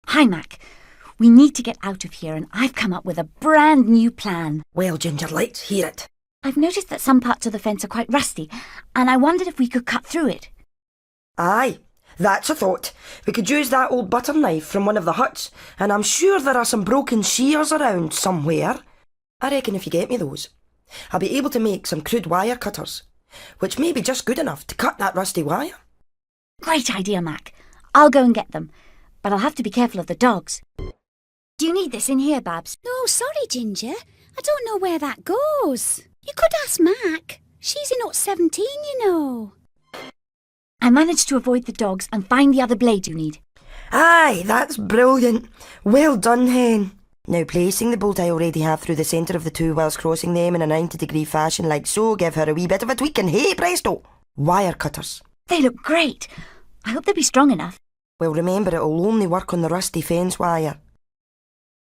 Hi, Mac. We need to get out of here, and I've come up with a brand new plan. Well, Ginger, let's hear it. I've noticed that some parts of the fence are quite rusty, and I wondered if we could cut through it. Aye, that's a thought. We could use that old butter knife from one of the huts, and I'm sure there are some broken shears around somewhere. I reckon if you get me those, I'll be able to make some crude wire cutters, which may be just good enough to cut that rusty wire. Great idea, Mac. I'll go and get them, but I'll have to be careful of the dogs. Do you need this in here, Babs? No, sorry, Ginger. I don't know where that goes. You could ask Mac. She's in hut 17, you know. I managed to avoid the dogs and find the other blade you need. Aye, that's brilliant. Well done, Hen. Now, placing the bolt I already have through the centre of the two whilst crossing them in a 90-degree fashion like so, give her a wee bit of a tweak and hey presto! Wire cutters. They look great. I hope they'll be strong enough. Well, remember, it'll only work on the rusty fence wire.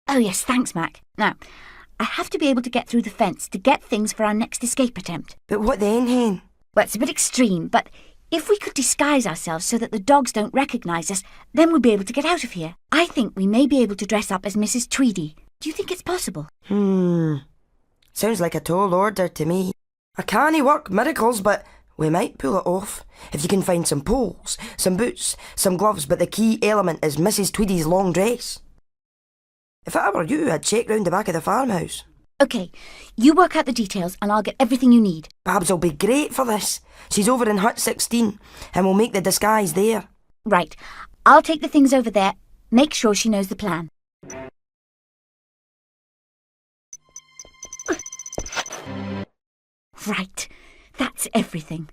Oh yes, thanks, Mac. Now, I have to be able to get through the fence to get things for our next escape attempt. But what then, Hen? Well, it's a bit extreme, but if we could disguise ourselves so that the dogs don't recognise us, then we'll be able to get out of here. I think we may be able to dress up as Mrs. Tweedy. Do you think it's possible? Sounds like a tall order to me. I can't work miracles, but we might pull it off. If you can find some poles, some boots, some gloves, but the key element is Mrs. Tweedy's long dress. If I were you, I'd check round the back of the farmhouse. OK, you work out the details and I'll get everything you need. Babs will be great for this. She's over in hut 16 and we'll make the disguise there. Right, I'll take the things over there. Make sure she knows the plan. Right, that's everything.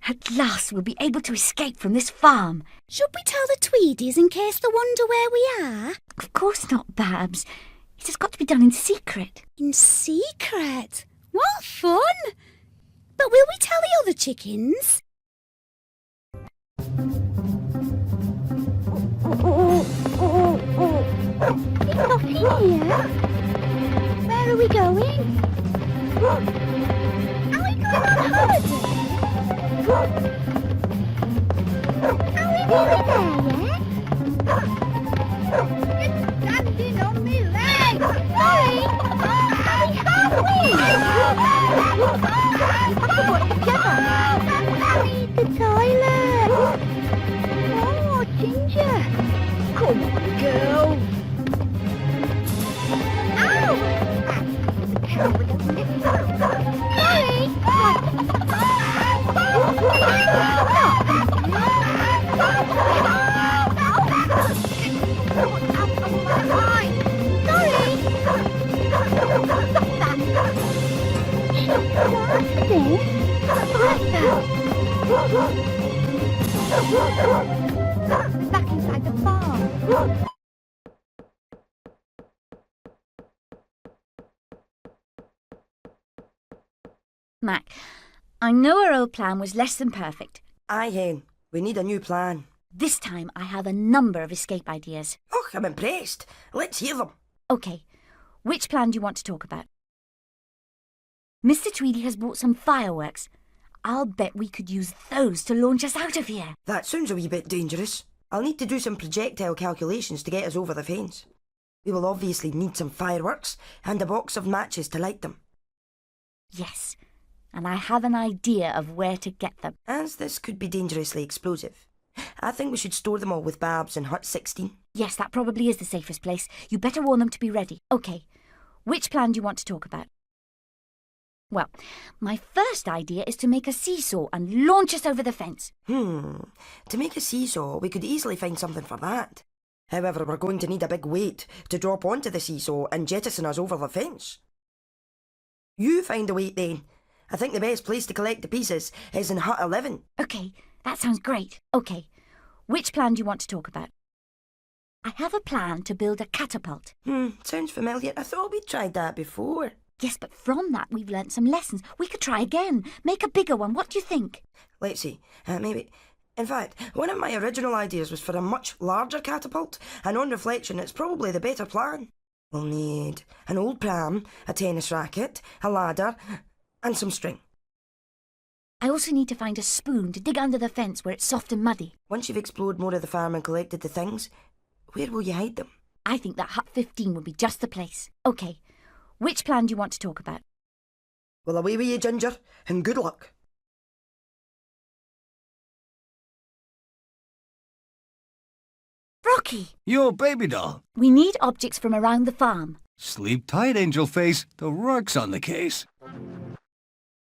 At last we'll be able to escape from this farm. Should we tell the Tweedies in case they wonder where we are? Of course not, Babs. It has got to be done in secret. In secret? What fun! But will we tell the other chickens? It's not in here. Where are we going? Are we going on holiday? Are we really there yet? It's standing on me leg! Sorry! We can't win! I need the toilet! Oh, Ginger! Come on, girl! Back inside the farm. Mac, I know our old plan was less than perfect. Aye, Hen. We need a new plan. This time I have a number of escape ideas. Oh, I'm impressed. Let's hear them. OK, which plan do you want to talk about? Mr. Tweedy has bought some fireworks. I'll bet we could use those to launch us out of here. That sounds a wee bit dangerous. I'll need to do some projectile calculations to get us over the fence. We will obviously need some fireworks and a box of matches to light them. Yes, and I have an idea of where to get them. As this could be dangerously explosive, I think we should store them all with Babs in hut 16. Yes, that probably is the safest place. You better warn them to be ready. OK, which plan do you want to talk about? Well, my first idea is to make a seesaw and launch us over the fence. To make a seesaw, we could easily find something for that. However, we're going to need a big weight to drop onto the seesaw and jettison us over the fence. You find a weight then. I think the best place to collect the pieces is in hut 11. OK, that sounds great. OK, which plan do you want to talk about? I have a plan to build a catapult. Sounds familiar. I thought we'd tried that before. Yes, but from that we've learnt some lessons. We could try again. Make a bigger one. What do you think? Let's see. Maybe. In fact, one of my original ideas was for a much larger catapult, and on reflection, it's probably the better plan. We'll need an old pram, a tennis racket, a ladder, and some string. I also need to find a spoon to dig under the fence where it's soft and muddy. Once you've explored more of the farm and collected the things, Where will you hide them? I think that hut 15 would be just the place. OK, which plan do you want to talk about? Well, away with you, Ginger, and good luck. Rocky! Your baby doll. We need objects from around the farm. Sleep tight, Angel Face. The rug's on the case.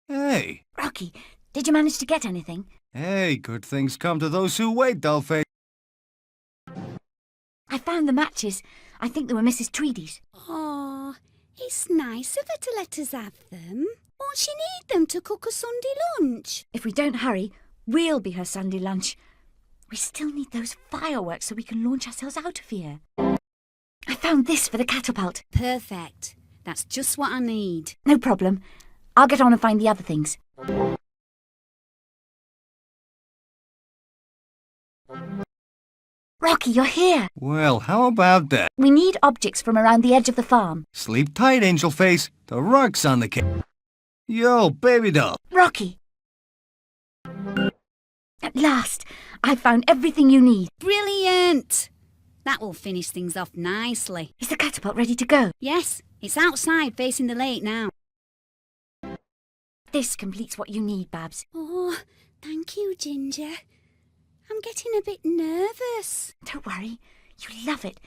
Hey. Rocky, did you manage to get anything? Hey, good things come to those who wait, Dollface. I found the matches. I think they were Mrs. Tweedy's. Oh, it's nice of her to let us have them. Won't she need them to cook a Sunday lunch? If we don't hurry, we'll be her Sunday lunch. We still need those fireworks so we can launch ourselves out of here. I found this for the catapult. Perfect. That's just what I need. No problem. I'll get on and find the other things. Rocky, you're here. Well, how about that? We need objects from around the edge of the farm. Sleep tight, Angel Face. The rug's on the case. Yo, baby doll. Rocky! At last, I've found everything you need. Brilliant! That will finish things off nicely. Is the catapult ready to go? Yes, it's outside facing the lake now. This completes what you need, Babs. Oh, thank you, Ginger. I'm getting a bit nervous. Don't worry, you love it,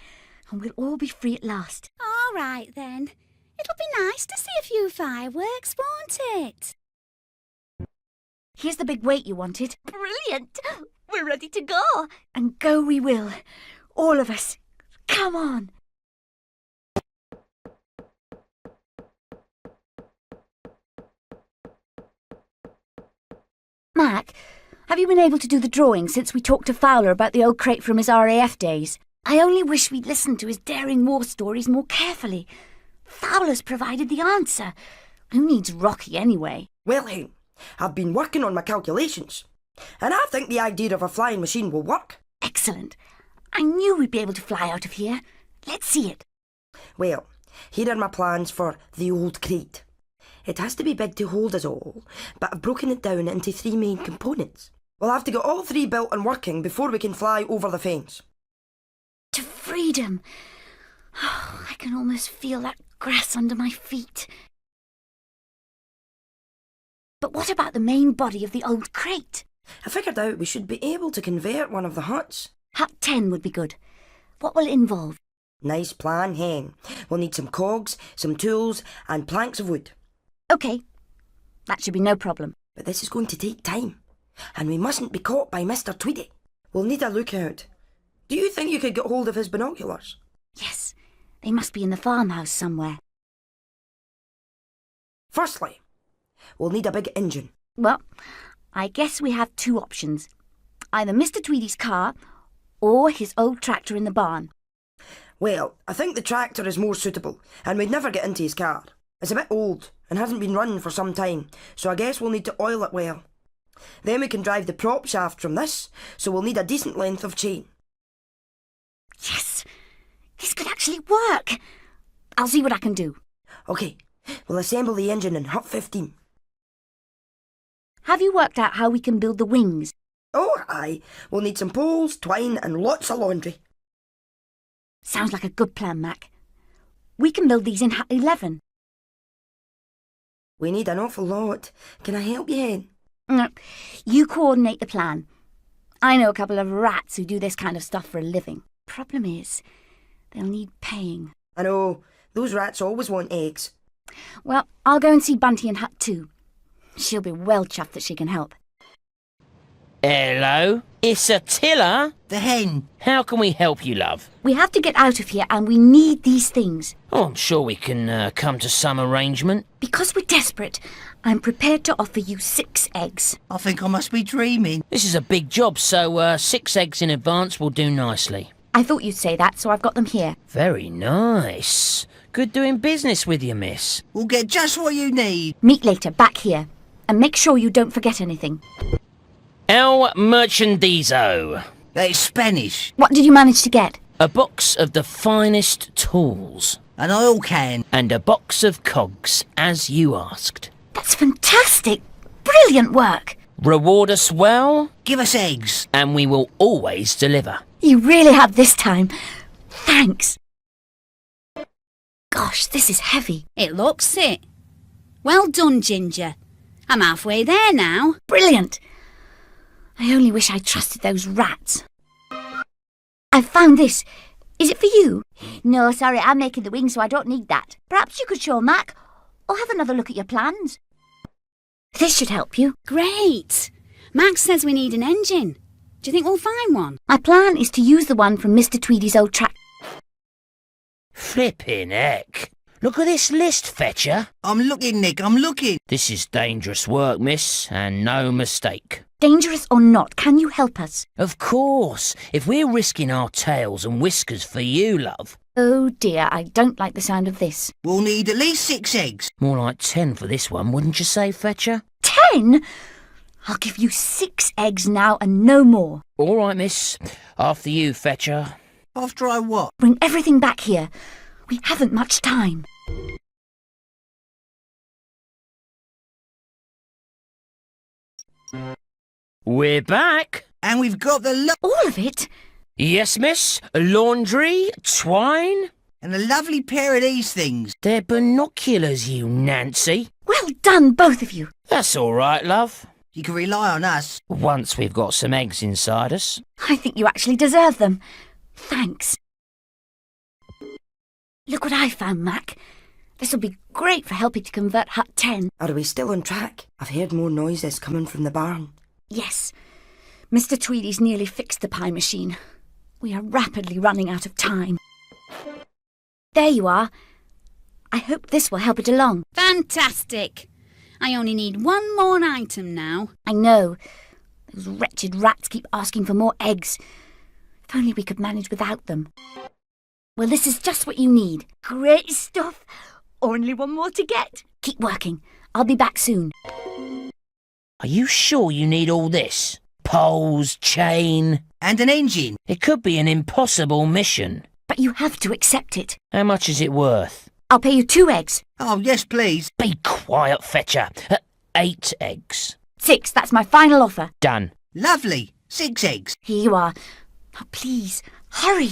and we'll all be free at last. All right, then. It'll be nice to see a few fireworks, won't it? Here's the big weight you wanted. Brilliant! We're ready to go. And go we will. All of us. Come on. Mac, have you been able to do the drawing since we talked to Fowler about the old crate from his RAF days? I only wish we'd listened to his daring war stories more carefully. Fowler's provided the answer. Who needs Rocky anyway? Well, hey, I've been working on my calculations, and I think the idea of a flying machine will work. Excellent. I knew we'd be able to fly out of here. Let's see it. Well, here are my plans for the old crate. It has to be big to hold us all, but I've broken it down into 3 main components. We'll have to get all 3 built and working before we can fly over the fence. To freedom. Oh, I can almost feel that grass under my feet. But what about the main body of the old crate? I figured out we should be able to convert one of the huts. Hut 10 would be good. What will it involve? Nice plan, Hen. We'll need some cogs, some tools, and planks of wood. OK. That should be no problem. But this is going to take time, and we mustn't be caught by Mr. Tweedy. We'll need a lookout. Do you think you could get hold of his binoculars? Yes, they must be in the farmhouse somewhere. Firstly, we'll need a big engine. Well, I guess we have 2 options. Either Mr. Tweedy's car or his old tractor in the barn. Well, I think the tractor is more suitable, and we'd never get into his car. It's a bit old and hasn't been run for some time, so I guess we'll need to oil it well. Then we can drive the prop shaft from this, so we'll need a decent length of chain. Yes! This could actually work! I'll see what I can do. OK, we'll assemble the engine in Hut 15. Have you worked out how we can build the wings? Oh, aye. We'll need some poles, twine, and lots of laundry. Sounds like a good plan, Mac. We can build these in Hut 11. We need an awful lot. Can I help you, Hen? No, you coordinate the plan. I know a couple of rats who do this kind of stuff for a living. Problem is, they'll need paying. I know. Those rats always want eggs. Well, I'll go and see Bunty in Hut 2. She'll be well chuffed that she can help. Hello, it's Attila. The hen. How can we help you, love? We have to get out of here and we need these things. Oh, I'm sure we can come to some arrangement. Because we're desperate, I'm prepared to offer you 6 eggs. I think I must be dreaming. This is a big job, so 6 eggs in advance will do nicely. I thought you'd say that, so I've got them here. Very nice. Good doing business with you, miss. We'll get just what you need. Meet later, back here. And make sure you don't forget anything. El Merchandizo. It's Spanish. What did you manage to get? A box of the finest tools. An oil can. And a box of cogs, as you asked. That's fantastic! Brilliant work! Reward us well, Give us eggs. and we will always deliver. You really have this time. Thanks. Gosh, this is heavy. It looks it. Well done, Ginger. I'm halfway there now. Brilliant. I only wish I trusted those rats. I've found this. Is it for you? No, sorry, I'm making the wings, so I don't need that. Perhaps you could show Mac, or have another look at your plans. This should help you. Great. Max says we need an engine. Do you think we'll find one? My plan is to use the one from Mr. Tweedy's old track. Flippin' heck. Look at this list, Fetcher. I'm looking, Nick, I'm looking. This is dangerous work, miss, and no mistake. Dangerous or not, can you help us? Of course, if we're risking our tails and whiskers for you, love. Oh dear, I don't like the sound of this. We'll need at least 6 eggs. More like 10 for this one, wouldn't you say, Fetcher? 10? I'll give you 6 eggs now and no more. All right, miss. After you, Fetcher. After I what? Bring everything back here. We haven't much time. We're back. And we've got the All of it? Yes, miss. Laundry, twine. and a lovely pair of these things. They're binoculars, you Nancy. Well done, both of you. That's all right, love. You can rely on us. Once we've got some eggs inside us. I think you actually deserve them. Thanks. Look what I found, Mac. This will be great for helping to convert Hut 10. Are we still on track? I've heard more noises coming from the barn. Yes. Mr. Tweedy's nearly fixed the pie machine. We are rapidly running out of time. There you are. I hope this will help it along. Fantastic. I only need one more item now. I know. Those wretched rats keep asking for more eggs. If only we could manage without them. Well, this is just what you need. Great stuff. Only one more to get. Keep working. I'll be back soon. Are you sure you need all this? Poles, chain... And an engine. It could be an impossible mission. But you have to accept it. How much is it worth? I'll pay you 2 eggs. Oh, yes, please. Be quiet, Fetcher. 8 eggs. 6, that's my final offer. Done. Lovely. 6 eggs. Here you are. Now please, hurry.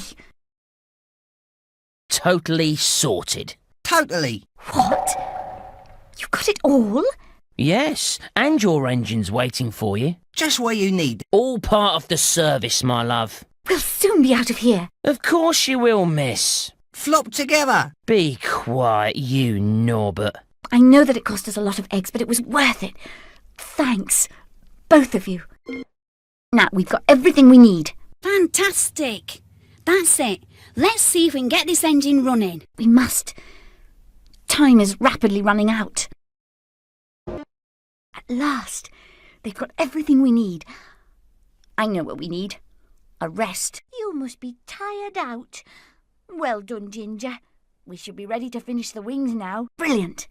Totally sorted. Totally. What? You got it all? Yes, and your engine's waiting for you. Just what you need. All part of the service, my love. We'll soon be out of here. Of course you will, miss. Flop together. Be quiet, you Norbert. I know that it cost us a lot of eggs, but it was worth it. Thanks, both of you. Now, we've got everything we need. Fantastic. That's it. Let's see if we can get this engine running. We must. Time is rapidly running out. At last, they've got everything we need. I know what we need. A rest. You must be tired out. Well done, Ginger. We should be ready to finish the wings now. Brilliant.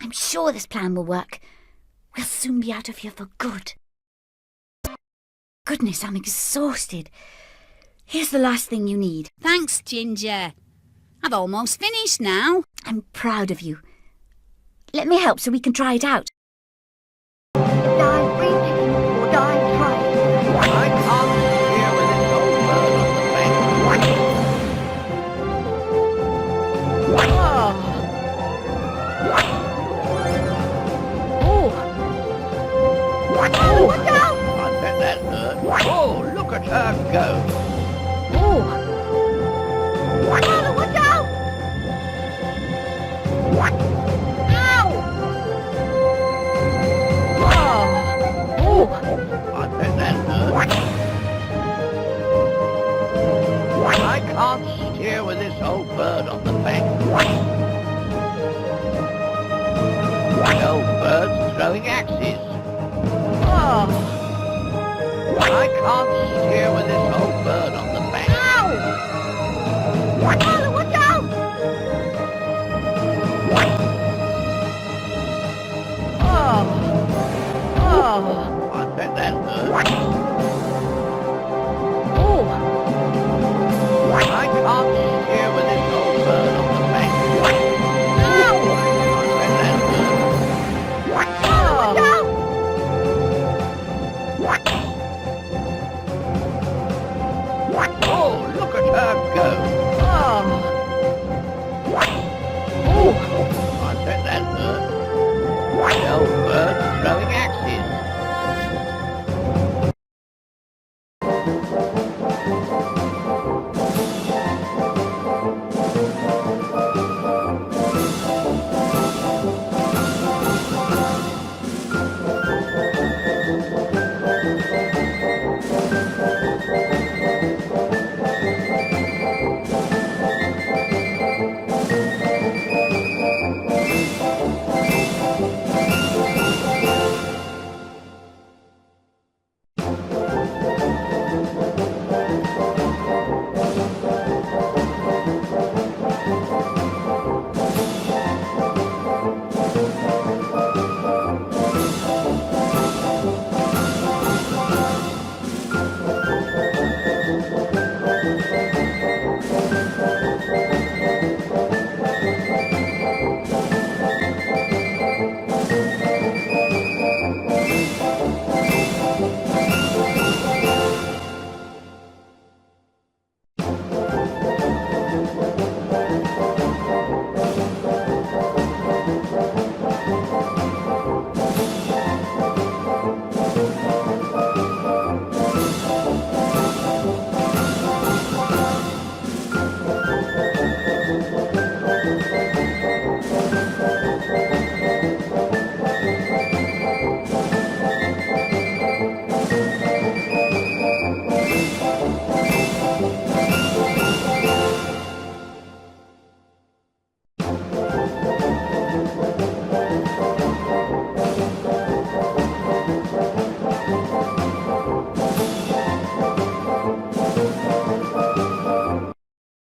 I'm sure this plan will work. We'll soon be out of here for good. Goodness, I'm exhausted. Here's the last thing you need. Thanks, Ginger. I've almost finished now. I'm proud of you. Let me help so we can try it out. Die breathing or die trying. I can't hear with this old bird on the bank. Oh, watch out! I bet that hurt. Oh, look at her go. Oh, watch out! I bet that hurt. I can't steer with this old bird on the bank. The old bird's throwing axes. I can't steer with this old bird on the bank. Watch out! I bet that hurt.